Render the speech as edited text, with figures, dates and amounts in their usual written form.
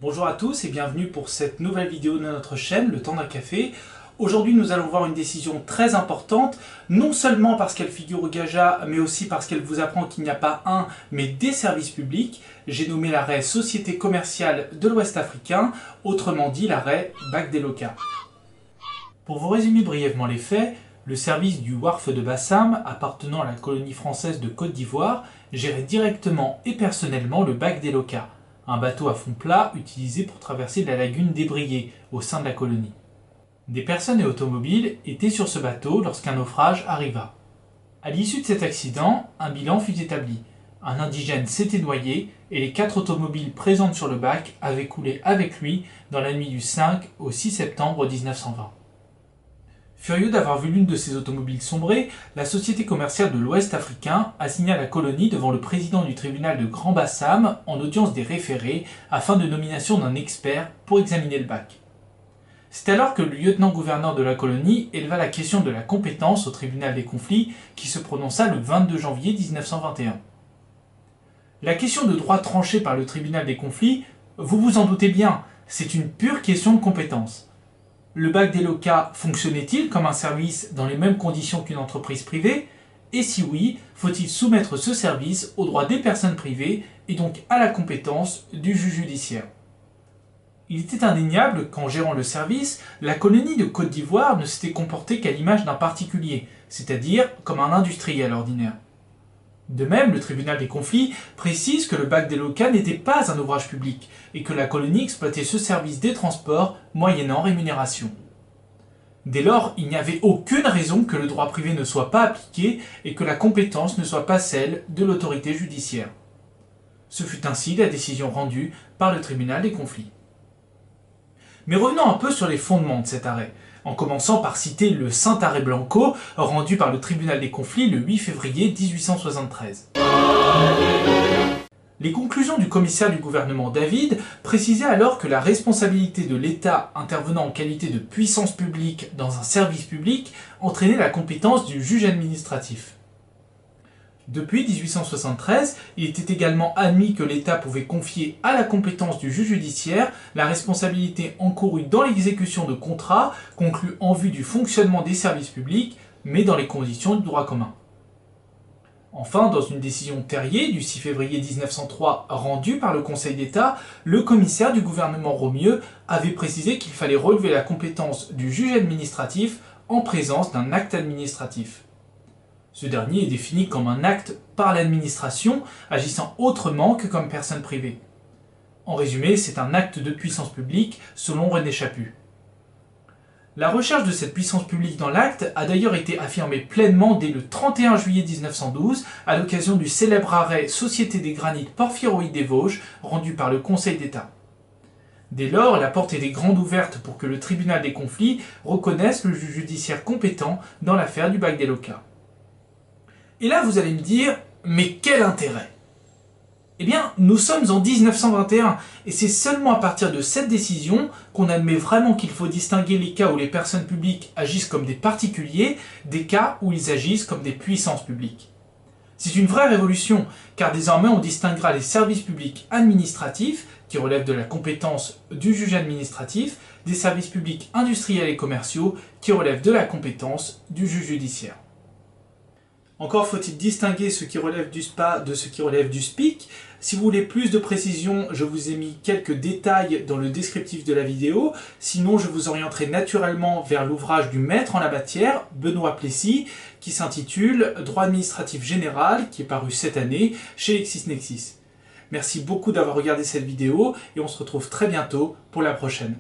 Bonjour à tous et bienvenue pour cette nouvelle vidéo de notre chaîne, Le Temps d'un Café. Aujourd'hui nous allons voir une décision très importante, non seulement parce qu'elle figure au GAJA, mais aussi parce qu'elle vous apprend qu'il n'y a pas un, mais des services publics. J'ai nommé l'arrêt Société commerciale de l'Ouest africain, autrement dit l'arrêt BAC-DELOCA. Pour vous résumer brièvement les faits, le service du Wharf de Bassam, appartenant à la colonie française de Côte d'Ivoire, gérait directement et personnellement le BAC-DELOCA, un bateau à fond plat utilisé pour traverser la lagune d'Ébrié au sein de la colonie. Des personnes et automobiles étaient sur ce bateau lorsqu'un naufrage arriva. À l'issue de cet accident, un bilan fut établi. Un indigène s'était noyé et les 4 automobiles présentes sur le bac avaient coulé avec lui dans la nuit du 5 au 6 septembre 1920. Furieux d'avoir vu l'une de ces automobiles sombrer, la Société commerciale de l'Ouest africain assigna la colonie devant le président du tribunal de Grand Bassam en audience des référés afin de nomination d'un expert pour examiner le bac. C'est alors que le lieutenant-gouverneur de la colonie éleva la question de la compétence au tribunal des conflits qui se prononça le 22 janvier 1921. La question de droit tranchée par le tribunal des conflits, vous vous en doutez bien, c'est une pure question de compétence. Le BAC-DELOCA fonctionnait-il comme un service dans les mêmes conditions qu'une entreprise privée? Et si oui, faut-il soumettre ce service aux droits des personnes privées et donc à la compétence du juge judiciaire? Il était indéniable qu'en gérant le service, la colonie de Côte d'Ivoire ne s'était comportée qu'à l'image d'un particulier, c'est-à-dire comme un industriel ordinaire. De même, le tribunal des conflits précise que le BAC-DELOCA n'était pas un ouvrage public et que la colonie exploitait ce service des transports moyennant rémunération. Dès lors, il n'y avait aucune raison que le droit privé ne soit pas appliqué et que la compétence ne soit pas celle de l'autorité judiciaire. Ce fut ainsi la décision rendue par le tribunal des conflits. Mais revenons un peu sur les fondements de cet arrêt, en commençant par citer le Saint-Arrêt Blanco, rendu par le tribunal des conflits le 8 février 1873. Les conclusions du commissaire du gouvernement David précisaient alors que la responsabilité de l'État intervenant en qualité de puissance publique dans un service public entraînait la compétence du juge administratif. Depuis 1873, il était également admis que l'État pouvait confier à la compétence du juge judiciaire la responsabilité encourue dans l'exécution de contrats conclus en vue du fonctionnement des services publics, mais dans les conditions du droit commun. Enfin, dans une décision Terrier du 6 février 1903 rendue par le Conseil d'État, le commissaire du gouvernement Romieux avait précisé qu'il fallait relever la compétence du juge administratif en présence d'un acte administratif. Ce dernier est défini comme un acte par l'administration agissant autrement que comme personne privée. En résumé, c'est un acte de puissance publique selon René Chaput. La recherche de cette puissance publique dans l'acte a d'ailleurs été affirmée pleinement dès le 31 juillet 1912 à l'occasion du célèbre arrêt Société des granites porphyroïdes des Vosges rendu par le Conseil d'État. Dès lors, la porte était grande ouverte pour que le tribunal des conflits reconnaisse le juge judiciaire compétent dans l'affaire du BAC-DELOCA. Et là, vous allez me dire, mais quel intérêt? Eh bien, nous sommes en 1921, et c'est seulement à partir de cette décision qu'on admet vraiment qu'il faut distinguer les cas où les personnes publiques agissent comme des particuliers, des cas où ils agissent comme des puissances publiques. C'est une vraie révolution, car désormais on distinguera les services publics administratifs, qui relèvent de la compétence du juge administratif, des services publics industriels et commerciaux, qui relèvent de la compétence du juge judiciaire. Encore faut-il distinguer ce qui relève du SPA de ce qui relève du SPIC. Si vous voulez plus de précision, je vous ai mis quelques détails dans le descriptif de la vidéo. Sinon, je vous orienterai naturellement vers l'ouvrage du maître en la matière, Benoît Plessis, qui s'intitule « Droit administratif général » qui est paru cette année chez LexisNexis. Merci beaucoup d'avoir regardé cette vidéo et on se retrouve très bientôt pour la prochaine.